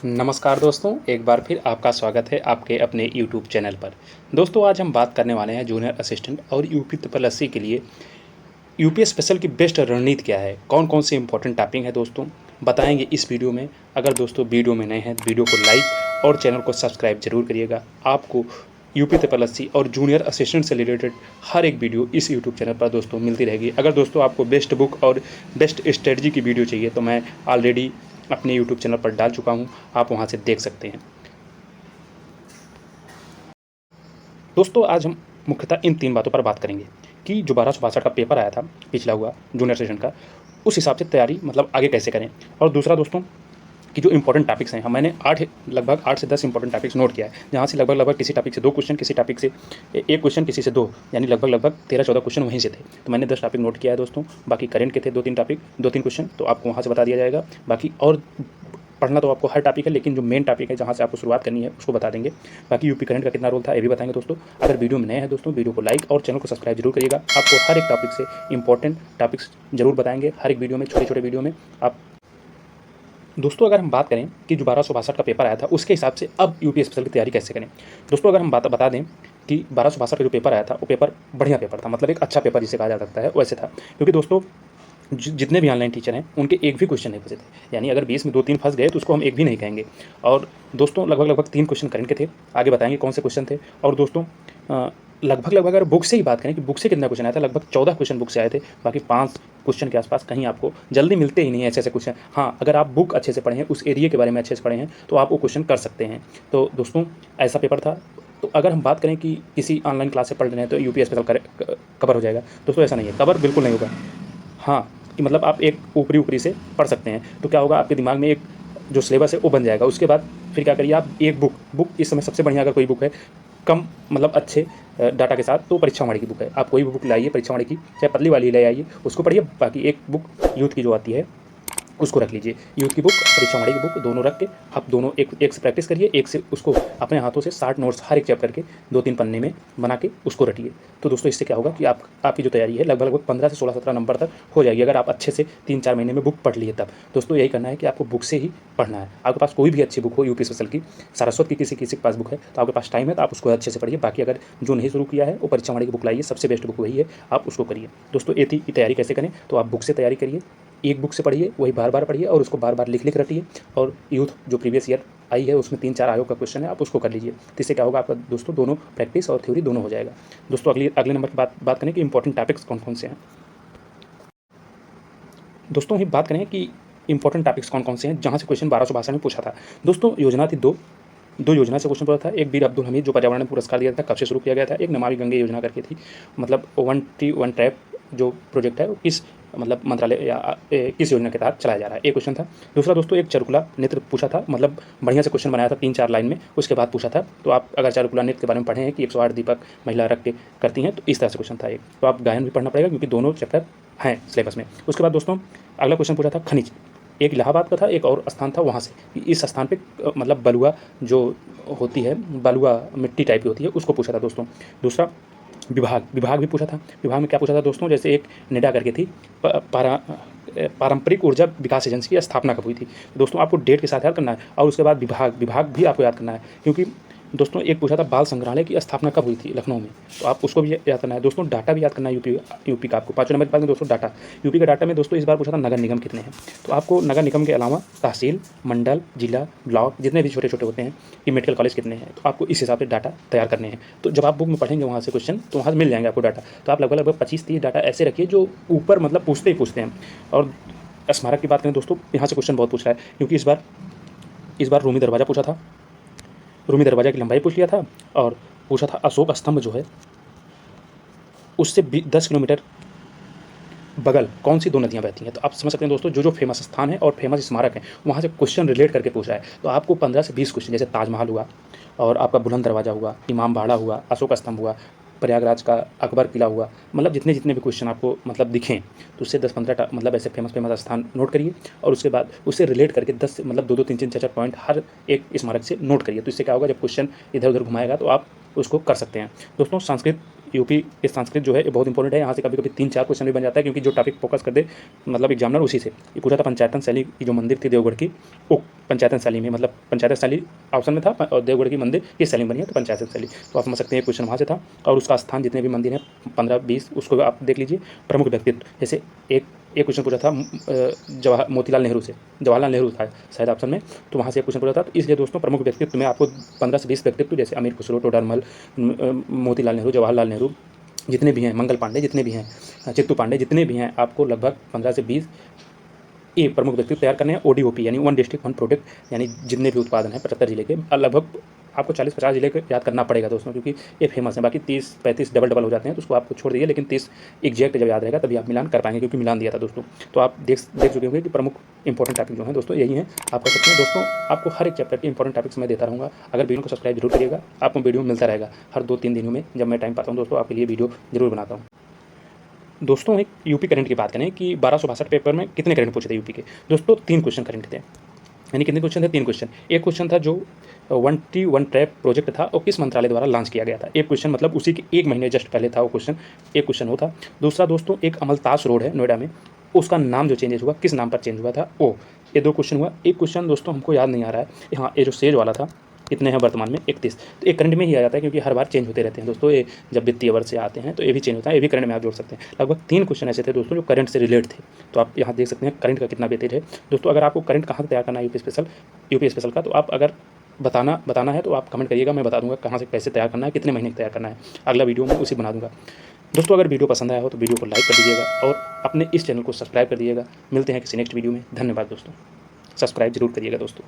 नमस्कार दोस्तों, एक बार फिर आपका स्वागत है आपके अपने यूट्यूब चैनल पर। दोस्तों आज हम बात करने वाले हैं जूनियर असिस्टेंट और यूपी ट्रिपल एससी के लिए यूपी स्पेशल की बेस्ट रणनीति क्या है, कौन-कौन से इंपॉर्टेंट टॉपिक हैं दोस्तों, बताएँगे इस वीडियो में। अगर दोस्तों वीडियो में नए हैं तो वीडियो को लाइक और चैनल को सब्सक्राइब ज़रूर करिएगा। आपको यूपी ट्रिपल एससी और जूनियर असिस्टेंट से रिलेटेड हर एक वीडियो इस यूट्यूब चैनल पर दोस्तों मिलती रहेगी। अगर दोस्तों आपको बेस्ट बुक और बेस्ट स्ट्रेटजी की वीडियो चाहिए तो मैं ऑलरेडी अपने यूट्यूब चैनल पर डाल चुका हूँ, आप वहाँ से देख सकते हैं। दोस्तों आज हम मुख्यतः इन 3 बातों पर बात करेंगे कि जो 1262 का पेपर आया था पिछला हुआ जूनियर सेशन का, उस हिसाब से तैयारी मतलब आगे कैसे करें। और दूसरा दोस्तों कि जो इंपॉर्टेंट टॉपिक्स हैं, मैंने लगभग 8 से 10 इंपॉर्टेंट टॉपिक्स नोट किया है, जहाँ से लगभग किसी टॉपिक से 2 क्वेश्चन, किसी टॉपिक से 1 क्वेश्चन, किसी से 2, यानी लगभग 13-14 क्वेश्चन वहीं से थे। तो मैंने 10 टॉपिक नोट किया है दोस्तों। बाकी करंट के थे 2-3 टॉपिक, 2-3 क्वेश्चन, तो आपको वहाँ से बता दिया जाएगा। बाकी और पढ़ना तो आपको हर टॉपिक है, लेकिन जो मेन टॉपिक है जहाँ से आपको शुरुआत करनी है उसको बता देंगे। बाकी यूपी करंट का कितना रोल था ये भी बताएंगे दोस्तों। अगर वीडियो में नए हैं दोस्तों, वीडियो को लाइक और चैनल को सब्सक्राइब जरूर करिएगा। आपको हर एक टॉपिक से इंपॉर्टेंट टॉपिक्स जरूर बताएंगे, हर एक वीडियो में, छोटे-छोटे वीडियो में। आप दोस्तों अगर हम बात करें कि जो 1262 का पेपर आया था उसके हिसाब से अब यूपी स्पेशल की तैयारी कैसे करें। दोस्तों अगर हम बता दें कि 1262 का जो पेपर आया था वो पेपर बढ़िया पेपर था, मतलब एक अच्छा पेपर जिसे कहा जा सकता है वैसे था। क्योंकि दोस्तों जितने भी ऑनलाइन टीचर हैं उनके एक भी क्वेश्चन नहीं फंसे थे, यानी अगर 20 में 2-3 फंस गए तो उसको हम एक भी नहीं कहेंगे। और दोस्तों लगभग 3 क्वेश्चन करंट के थे, आगे बताएंगे कौन से क्वेश्चन थे। और दोस्तों लगभग अगर बुक से ही बात करें कि बुक से कितना क्वेश्चन आया था, लगभग 14 क्वेश्चन बुक से आए थे। बाकी 5 क्वेश्चन के आसपास कहीं आपको जल्दी मिलते ही नहीं है ऐसे क्वेश्चन। हाँ, अगर आप बुक अच्छे से पढ़े हैं, उस एरिया के बारे में अच्छे से पढ़े हैं तो आप वो क्वेश्चन कर सकते हैं। तो दोस्तों ऐसा पेपर था। तो अगर हम बात करें कि किसी ऑनलाइन क्लास से पढ़ रहे हैं तो यूपी स्पेशल कवर हो जाएगा, दोस्तों ऐसा नहीं है, कवर बिल्कुल नहीं होगा। हाँ, कि मतलब आप एक ऊपरी से पढ़ सकते हैं तो क्या होगा, आपके दिमाग में एक जो सिलेबस है वो बन जाएगा। उसके बाद फिर क्या करिए, आप एक बुक इस समय सबसे बढ़िया अगर कोई बुक है कम मतलब अच्छे डाटा के साथ, तो परीक्षा वाणी की बुक है। आप कोई भी बुक लाइए परीक्षा वाणी की, चाहे पतली वाली ले आइए, उसको पढ़िए। बाकी एक बुक यूथ की जो आती है उसको रख लीजिए, यूथ की बुक, परीक्षा वाणी की बुक, दोनों रख के आप दोनों एक से प्रैक्टिस करिए, एक से उसको अपने हाथों से 60 नोट्स हर एक चैप्टर के 2-3 पन्ने में बना के उसको रटिए। तो दोस्तों इससे क्या होगा कि आपकी जो तैयारी है लगभग 15 से 16-17 नंबर तक हो जाएगी, अगर आप अच्छे से 3-4 महीने में बुक पढ़ लिए तब। दोस्तों यही करना है कि आपको बुक से ही पढ़ना है। आपके पास कोई भी अच्छी बुक हो, यूपी स्पेशल की, सारस्वत की किसी के पास बुक है तो आपके पास टाइम है तो आप उसको अच्छे से पढ़िए। बाकी अगर जो नहीं शुरू किया है वो परीक्षा वाणी की बुक लाइए, सबसे बेस्ट बुक वही है, आप उसको करिए। दोस्तों ये थी कि तैयारी कैसे करें, तो आप बुक से तैयारी करिए, एक बुक से पढ़िए, वही बार-बार पढ़िए और उसको बार-बार लिख रटिए। और यूथ जो प्रीवियस ईयर आई है उसमें 3-4 आयोग का क्वेश्चन है, आप उसको कर लीजिए। तो इससे क्या होगा, आपका दोस्तों दोनों प्रैक्टिस और थ्योरी दोनों हो जाएगा। दोस्तों अगले नंबर की बात करें कि इंपॉर्टेंट टॉपिक्स कौन-कौन से हैं। दोस्तों ही बात करें कि इंपॉर्टेंट टॉपिक्स कौन-कौन से हैं जहाँ से क्वेश्चन 1262 में पूछा था। दोस्तों योजना थी दो योजना से क्वेश्चन पूछा था। एक वीर अब्दुल हमीद जो पर्यावरण पुरस्कार दिया था, कब से शुरू किया गया था। एक नमामि गंगे योजना करके थी, मतलब 1T1 ट्रैप जो प्रोजेक्ट है वो किस मतलब मंत्रालय या किस योजना के तहत चलाया जा रहा है, एक क्वेश्चन था। दूसरा दोस्तों एक चारुकला नृत्य पूछा था, मतलब बढ़िया से क्वेश्चन बनाया था 3-4 लाइन में, उसके बाद पूछा था। तो आप अगर चारुकला नृत्य के बारे में पढ़े हैं कि 108 दीपक महिला रख के करती हैं, तो इस तरह से क्वेश्चन था एक। तो आप गायन भी पढ़ना पड़ेगा क्योंकि दोनों चैप्टर हैं सिलेबस में। उसके बाद दोस्तों अगला क्वेश्चन पूछा था खनिज, एक इलाहाबाद का था, एक और स्थान था वहाँ से, कि इस स्थान पे मतलब बलुआ जो होती है, बलुआ मिट्टी टाइप की होती है, उसको पूछा था दोस्तों। दूसरा विभाग भी पूछा था। विभाग में क्या पूछा था दोस्तों, जैसे एक निडा करके थी, पारंपरिक ऊर्जा विकास एजेंसी की स्थापना कब हुई थी। दोस्तों आपको डेट के साथ याद करना है और उसके बाद विभाग भी आपको याद करना है। क्योंकि दोस्तों एक पूछा था बाल संग्रहालय की स्थापना कब हुई थी लखनऊ में, तो आप उसको भी याद करना है। दोस्तों डाटा भी याद करना है यूपी का आपको। 5वें नंबर के पास में दोस्तों डाटा, यूपी का डाटा में दोस्तों इस बार पूछा था नगर निगम कितने हैं। तो आपको नगर निगम के अलावा तहसील, मंडल, जिला, ब्लॉक जितने भी छोटे छोटे होते हैं कि मेडिकल कॉलेज कितने हैं, तो आपको इस हिसाब से डाटा तैयार करने हैं। तो जब आप बुक में पढ़ेंगे वहाँ से क्वेश्चन तो वहाँ से मिल जाएंगे आपको डाटा। तो आप लगभग 25-30 डाटा ऐसे रखिए जो ऊपर मतलब पूछते ही पूछते हैं। और स्मारक की बात करें दोस्तों, यहाँ से क्वेश्चन बहुत पूछ रहा है क्योंकि इस बार रूमी दरवाज़ा पूछा था, रूमी दरवाज़ा की लंबाई पूछ लिया था। और पूछा था अशोक स्तंभ जो है उससे 10 किलोमीटर बगल कौन सी 2 नदियाँ बहती हैं। तो आप समझ सकते हैं दोस्तों जो फेमस स्थान है और फेमस स्मारक हैं वहाँ से क्वेश्चन रिलेट करके पूछा है। तो आपको 15 से 20 क्वेश्चन, जैसे ताजमहल हुआ और आपका बुलंद दरवाज़ा हुआ, इमाम बाड़ा हुआ, अशोक स्तंभ हुआ, प्रयागराज का अकबर किला हुआ, मतलब जितने भी क्वेश्चन आपको मतलब दिखें तो उससे 10-15 मतलब ऐसे फेमस स्थान नोट करिए। और उसके बाद उससे रिलेट करके 10 मतलब 2-2 3-3 4-4 पॉइंट हर एक स्मारक से नोट करिए। तो इससे क्या होगा, जब क्वेश्चन इधर उधर घुमाएगा तो आप उसको कर सकते हैं। दोस्तों संस्कृत यूपी के संस्कृत जो है ये बहुत इंपॉर्टेंट है। यहाँ से कभी कभी 3-4 क्वेश्चन भी बन जाता है, क्योंकि जो टॉपिक फोकस कर दे मतलब एग्जामिनर उसी से। ये पूछा था पंचायतन शैली की जो मंदिर थी देवगढ़ की, वो पंचायतन शैली में, मतलब पंचायतन शैली ऑप्शन में था और देवगढ़ की मंदिर किस शैली में बनी है, तो पंचायतन शैली। तो आप समझ सकते हैं क्वेश्चन वहाँ से था। और उसका स्थान जितने भी मंदिर हैं 15-20 उसको आप देख लीजिए। प्रमुख व्यक्तित्व, जैसे एक क्वेश्चन पूछा था मोतीलाल नेहरू से, जवाहरलाल नेहरू था शायद ऑप्शन में, तो वहाँ से एक क्वेश्चन पूछा था। तो इसलिए दोस्तों प्रमुख व्यक्तित्व में आपको 15 से 20 व्यक्तित्व, जैसे अमीर खुसरो, टोडरमल, मोतीलाल नेहरू, जवाहरलाल नेहरू, जितने भी हैं, मंगल पांडे, जितने भी हैं, चित्तू पांडे, जितने भी हैं, आपको लगभग 15 से 20 ये प्रमुख व्यक्तित्व तैयार करने हैं। ODOP यानी वन डिस्ट्रिक्ट वन प्रोडक्ट, यानी जितने भी उत्पादन हैं 75 जिले के, लगभग आपको 40-50 जिले के याद करना पड़ेगा दोस्तों, क्योंकि ये फेमस है। बाकी 30-35 डबल हो जाते हैं, तो उसको आपको छोड़ दीजिए, लेकिन 30 एग्जैक्ट जब याद रहेगा तभी आप मिलान कर पाएंगे, क्योंकि मिलान दिया था दोस्तों। तो आप देख चुके होंगे कि प्रमुख इंपॉर्टेंट टॉपिक जो हैं दोस्तों यही हैं, आप कर सकते हैं दोस्तों। आपको हर एक चैप्टर के इंपॉर्टेंट टॉपिक्स मैं देता रहूँगा। अगर वीडियो को सब्सक्राइब जरूर करिएगा, आपको वीडियो मिलता रहेगा हर 2-3 दिनों में, जब मैं टाइम पाता हूँ दोस्तों आपके लिए वीडियो जरूर बनाता हूँ। दोस्तों एक यूपी करंट की बात करें कि 1262 पेपर में कितने करंट पूछे थे यूपी के, दोस्तों 3 क्वेश्चन करंट थे। यानी कितने क्वेश्चन थे, 3 क्वेश्चन। एक क्वेश्चन था जो 1T1 ट्रैप प्रोजेक्ट था और किस मंत्रालय द्वारा लॉन्च किया गया था। एक क्वेश्चन मतलब उसी के 1 महीने जस्ट पहले था वो क्वेश्चन, एक क्वेश्चन वो था। दूसरा दोस्तों एक अमलतास रोड है नोएडा में, उसका नाम जो चेंजेस हुआ, किस नाम पर चेंज हुआ था वो। ये 2 क्वेश्चन हुआ। एक क्वेश्चन दोस्तों हमको याद नहीं आ रहा है, हाँ ये जो सेज वाला था, कितने हैं वर्तमान में 31, तो एक करंट में ही आ जाता है, क्योंकि हर बार चेंज होते रहते हैं दोस्तों। ये जब वित्तीय वर्ष से आते हैं तो ये भी चेंज होता है, ये भी करंट में आप जोड़ सकते हैं। लगभग 3 क्वेश्चन ऐसे थे दोस्तों जो करंट से रिलेट थे। तो आप यहाँ देख सकते हैं करंट का कितना वेटेज है दोस्तों। अगर आपको करंट कहाँ से तैयार करना है यूपी स्पेशल का, तो आप अगर बताना है तो आप कमेंट करिएगा, मैं बता दूंगा कहाँ से कैसे तैयार करना है, कितने महीने तैयार करना है। अगला वीडियो में उसी बना दूंगा दोस्तों। अगर वीडियो पसंद आया हो तो वीडियो को लाइक कर दीजिएगा और अपने इस चैनल को सब्सक्राइब कर दीजिएगा। मिलते हैं किसी नेक्स्ट वीडियो में। धन्यवाद दोस्तों, सब्सक्राइब जरूर करिएगा दोस्तों।